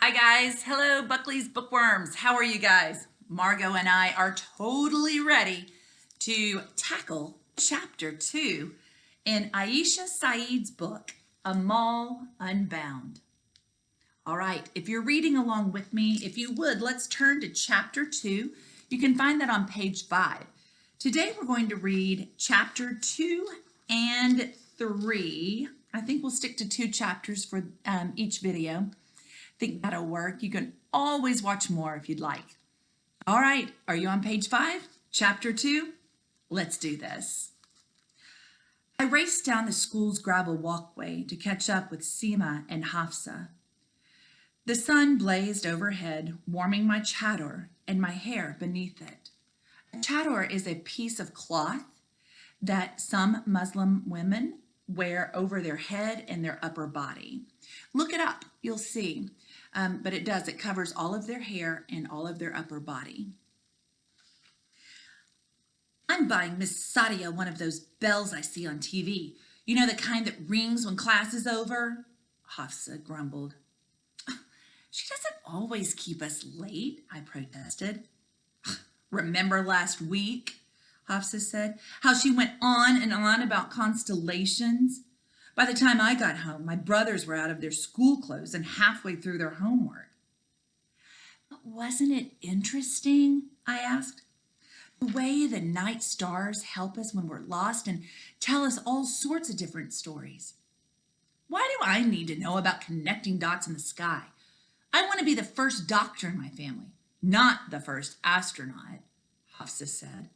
Hi guys, hello Buckley's Bookworms. How are you guys? Margot and I are totally ready to tackle chapter 2 in Aisha Saeed's book, Amal, Unbound. All right, if you're reading along with me, if you would, let's turn to chapter 2. You can find that on page 5. Today we're going to read chapter 2 and 3. I think we'll stick to 2 chapters for each video. Think that'll work. You can always watch more if you'd like. All right, are you on page 5? Chapter 2? Let's do this. I raced down the school's gravel walkway to catch up with Seema and Hafsa. The sun blazed overhead, warming my chador and my hair beneath it. A chador is a piece of cloth that some Muslim women wear over their head and their upper body. Look it up, you'll see. But it does, it covers all of their hair and all of their upper body. I'm buying Miss Sadia one of those bells I see on TV. You know, the kind that rings when class is over? Hafsa grumbled. She doesn't always keep us late, I protested. Remember last week? Hafsa said, how she went on and on about constellations. By the time I got home, my brothers were out of their school clothes and halfway through their homework. But wasn't it interesting? I asked. The way the night stars help us when we're lost and tell us all sorts of different stories. Why do I need to know about connecting dots in the sky? I want to be the first doctor in my family, not the first astronaut, Hafsa said.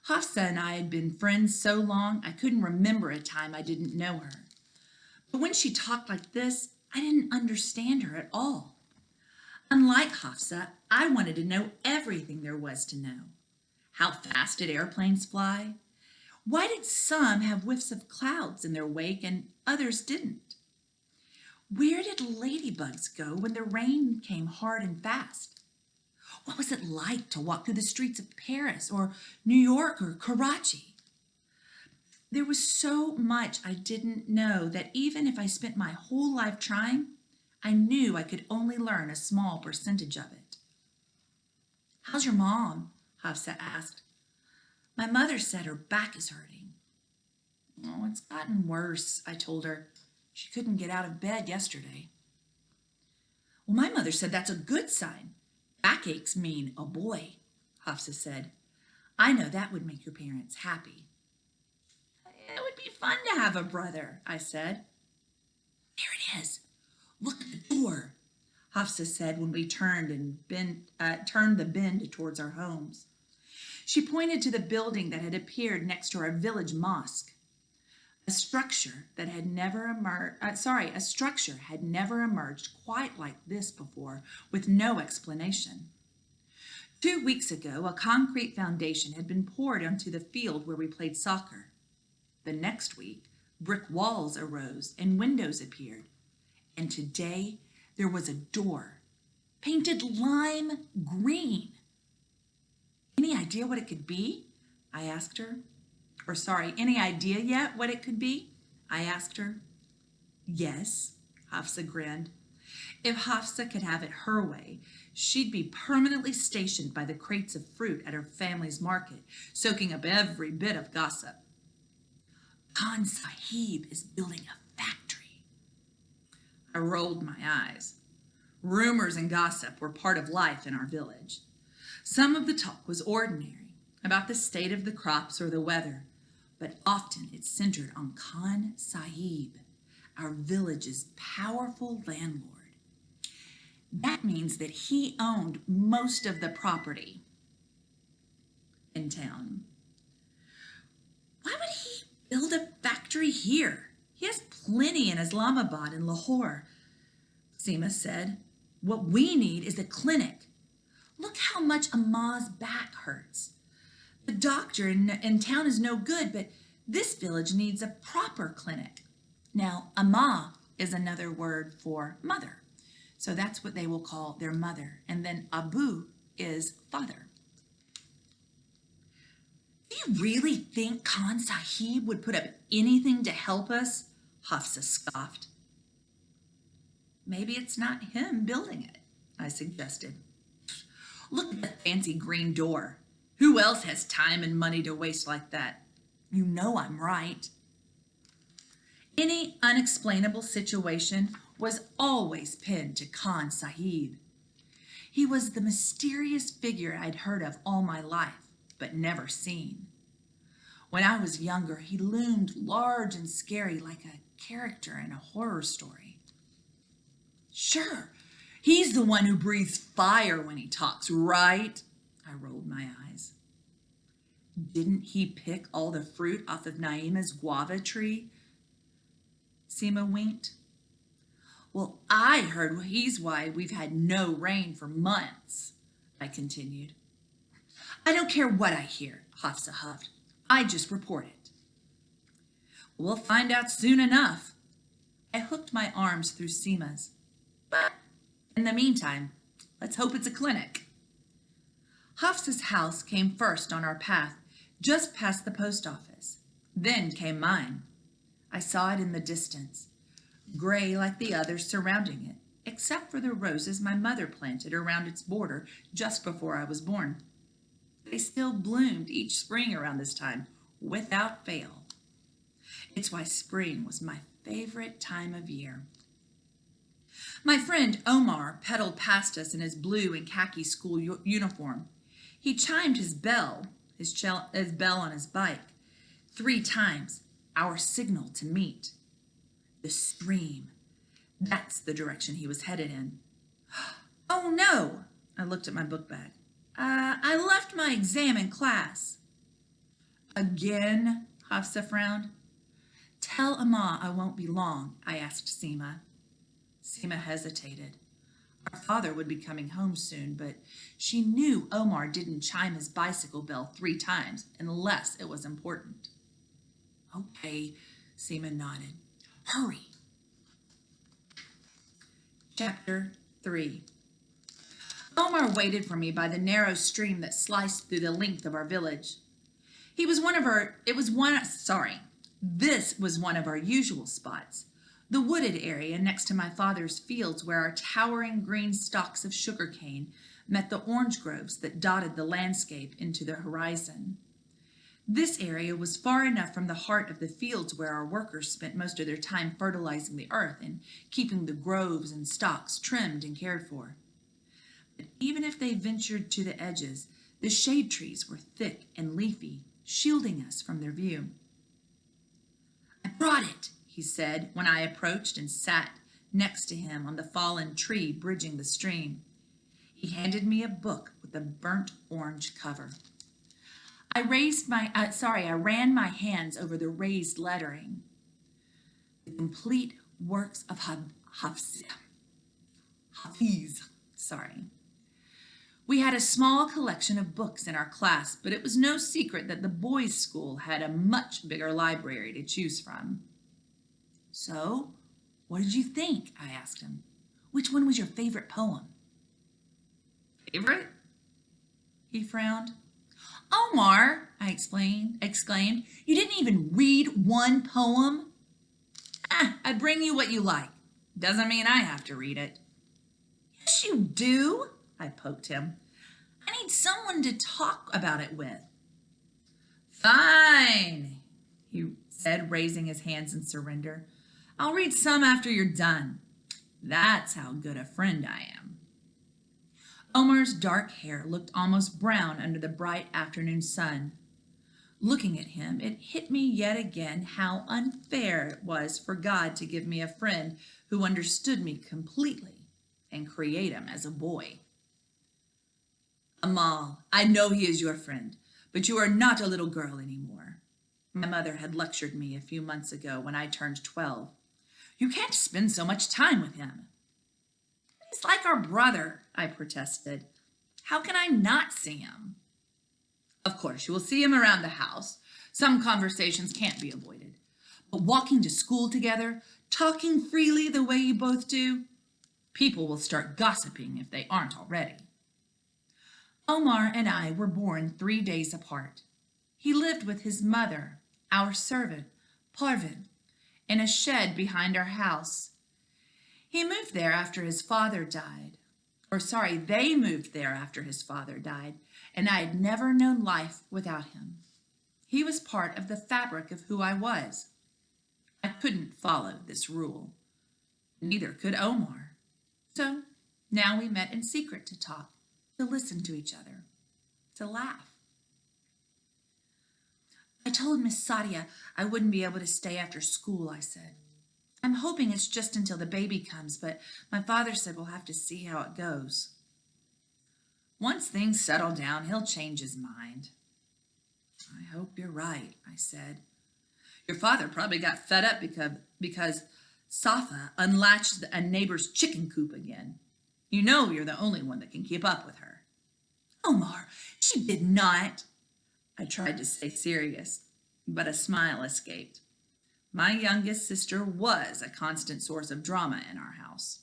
Hafsa and I had been friends so long I couldn't remember a time I didn't know her. But when she talked like this, I didn't understand her at all. Unlike Hafsa, I wanted to know everything there was to know. How fast did airplanes fly? Why did some have whiffs of clouds in their wake and others didn't? Where did ladybugs go when the rain came hard and fast? What was it like to walk through the streets of Paris or New York or Karachi? There was so much I didn't know that even if I spent my whole life trying, I knew I could only learn a small percentage of it. How's your mom? Hafsa asked. My mother said her back is hurting. Oh, it's gotten worse, I told her. She couldn't get out of bed yesterday. Well, my mother said that's a good sign. Backaches mean a boy, Hafsa said. I know that would make your parents happy. It would be fun to have a brother, I said. There it is. Look at the door, Hafsa said when we turned the bend towards our homes. She pointed to the building that had appeared next to our village mosque. A structure had never emerged quite like this before, with no explanation. 2 weeks ago, a concrete foundation had been poured onto the field where we played soccer. The next week, brick walls arose and windows appeared. And today, there was a door, painted lime green. Any idea what it could be? I asked her. Any idea yet what it could be? I asked her. Yes, Hafsa grinned. If Hafsa could have it her way, she'd be permanently stationed by the crates of fruit at her family's market, soaking up every bit of gossip. Khan Sahib is building a factory. I rolled my eyes. Rumors and gossip were part of life in our village. Some of the talk was ordinary, about the state of the crops or the weather, but often it centered on Khan Sahib, our village's powerful landlord. That means that he owned most of the property in town. Why would he build a factory here? He has plenty in Islamabad and Lahore, Seema said. What we need is a clinic. Look how much Amal's back hurts. The doctor in town is no good, but this village needs a proper clinic. Now, Amal is another word for mother. So that's what they will call their mother. And then Abu is father. Do you really think Khan Sahib would put up anything to help us? Hafsa scoffed. Maybe it's not him building it, I suggested. Look at the fancy green door. Who else has time and money to waste like that? You know I'm right. Any unexplainable situation was always pinned to Khan Sahib. He was the mysterious figure I'd heard of all my life, but never seen. When I was younger, he loomed large and scary like a character in a horror story. Sure, he's the one who breathes fire when he talks, right? I rolled my eyes. Didn't he pick all the fruit off of Naima's guava tree? Seema winked. Well, I heard he's why we've had no rain for months, I continued. I don't care what I hear, Hafsa huffed. I just report it. We'll find out soon enough. I hooked my arms through Seema's. But in the meantime, let's hope it's a clinic. Hafsa's house came first on our path, just past the post office. Then came mine. I saw it in the distance, gray like the others surrounding it, except for the roses my mother planted around its border just before I was born. They still bloomed each spring around this time, without fail. It's why spring was my favorite time of year. My friend Omar pedaled past us in his blue and khaki school uniform. He chimed his bell on his bike 3 times, our signal to meet. The stream. That's the direction he was headed in. Oh no! I looked at my book bag. I left my exam in class. Again? Hafsa frowned. Tell Amal I won't be long, I asked Seema. Seema hesitated. Our father would be coming home soon, but she knew Omar didn't chime his bicycle bell 3 times unless it was important. Okay, Seema nodded. Hurry. Chapter 3. Omar waited for me by the narrow stream that sliced through the length of our village. This was one of our usual spots, the wooded area next to my father's fields where our towering green stalks of sugarcane met the orange groves that dotted the landscape into the horizon. This area was far enough from the heart of the fields where our workers spent most of their time fertilizing the earth and keeping the groves and stalks trimmed and cared for. But even if they ventured to the edges, the shade trees were thick and leafy, shielding us from their view. I brought it, he said when I approached and sat next to him on the fallen tree bridging the stream. He handed me a book with a burnt orange cover. I ran my hands over the raised lettering. The complete works of Hafiz. We had a small collection of books in our class, but it was no secret that the boys' school had a much bigger library to choose from. So, what did you think? I asked him. Which one was your favorite poem? Favorite? He frowned. Omar, I exclaimed, you didn't even read one poem? I bring you what you like. Doesn't mean I have to read it. Yes, you do, I poked him. I need someone to talk about it with. Fine, he said, raising his hands in surrender. I'll read some after you're done. That's how good a friend I am. Omar's dark hair looked almost brown under the bright afternoon sun. Looking at him, it hit me yet again how unfair it was for God to give me a friend who understood me completely and create him as a boy. Amal, I know he is your friend, but you are not a little girl anymore. My mother had lectured me a few months ago when I turned 12. You can't spend so much time with him. He's like our brother, I protested. How can I not see him? Of course, you will see him around the house. Some conversations can't be avoided. But walking to school together, talking freely the way you both do, people will start gossiping if they aren't already. Omar and I were born 3 days apart. He lived with his mother, our servant, Parvin, in a shed behind our house. He moved there after his father died. They moved there after his father died, and I had never known life without him. He was part of the fabric of who I was. I couldn't follow this rule. Neither could Omar. So now we met in secret to talk, to listen to each other, to laugh. I told Miss Sadia I wouldn't be able to stay after school, I said. I'm hoping it's just until the baby comes, but my father said we'll have to see how it goes. Once things settle down, he'll change his mind. I hope you're right, I said. Your father probably got fed up because Safa unlatched a neighbor's chicken coop again. You know you're the only one that can keep up with her. Omar, she did not. I tried to stay serious, but a smile escaped. My youngest sister was a constant source of drama in our house.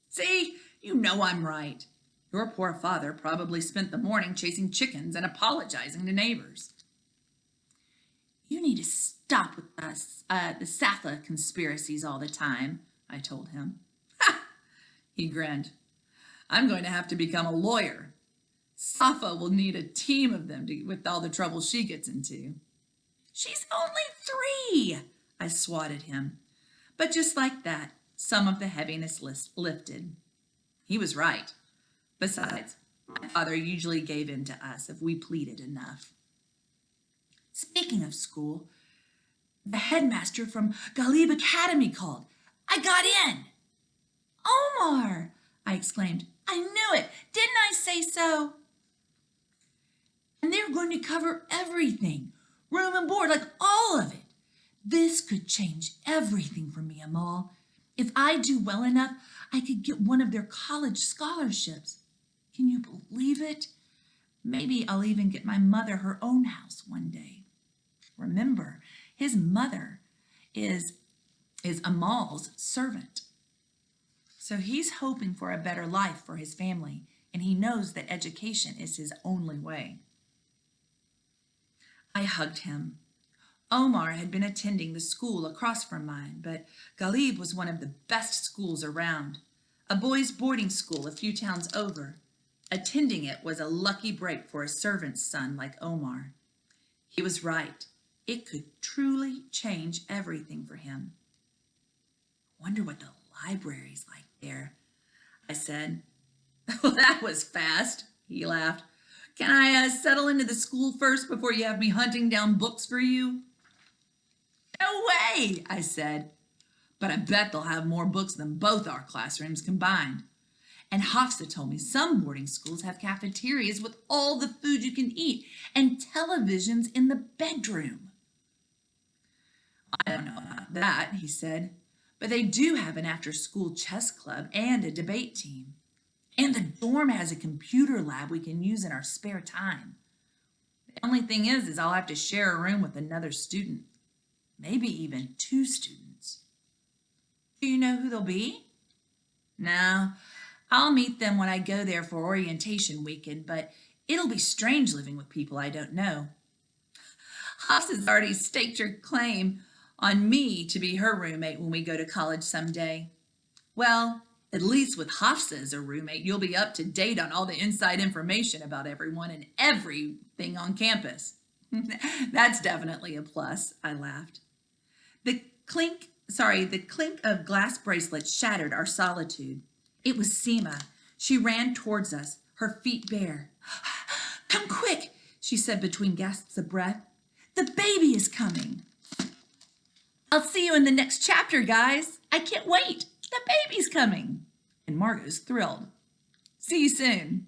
See, you know I'm right. Your poor father probably spent the morning chasing chickens and apologizing to neighbors. You need to stop with the Safa conspiracies all the time, I told him. Ha! He grinned. I'm going to have to become a lawyer. Safa will need a team of them with all the trouble she gets into. She's only 3, I swatted him. But just like that, some of the heaviness lifted. He was right. Besides, my father usually gave in to us if we pleaded enough. Speaking of school, the headmaster from Ghalib Academy called. I got in. Omar, I exclaimed. I knew it. Didn't I say so? And they're going to cover everything, room and board, like all of it. This could change everything for me, Amal. If I do well enough, I could get one of their college scholarships. Can you believe it? Maybe I'll even get my mother her own house one day. Remember, his mother is Amal's servant. So he's hoping for a better life for his family, and he knows that education is his only way. I hugged him. Omar had been attending the school across from mine, but Ghalib was one of the best schools around, a boys' boarding school a few towns over. Attending it was a lucky break for a servant's son like Omar. He was right. It could truly change everything for him. Wonder what the library's like there, I said. Well, that was fast, he laughed. Can I settle into the school first before you have me hunting down books for you? No way, I said. But I bet they'll have more books than both our classrooms combined. And Hafsa told me some boarding schools have cafeterias with all the food you can eat and televisions in the bedroom. I don't know about that, he said, but they do have an after-school chess club and a debate team. And the dorm has a computer lab we can use in our spare time. The only thing is I'll have to share a room with another student, maybe even 2 students. Do you know who they'll be? No, I'll meet them when I go there for orientation weekend, but it'll be strange living with people I don't know. Haas has already staked her claim on me to be her roommate when we go to college someday. Well, at least with Hafsa as a roommate, you'll be up to date on all the inside information about everyone and everything on campus. That's definitely a plus, I laughed. The clink of glass bracelets shattered our solitude. It was Seema. She ran towards us, her feet bare. Come quick, she said between gasps of breath. The baby is coming. I'll see you in the next chapter, guys. I can't wait. The baby's coming. And Margot's thrilled. See you soon.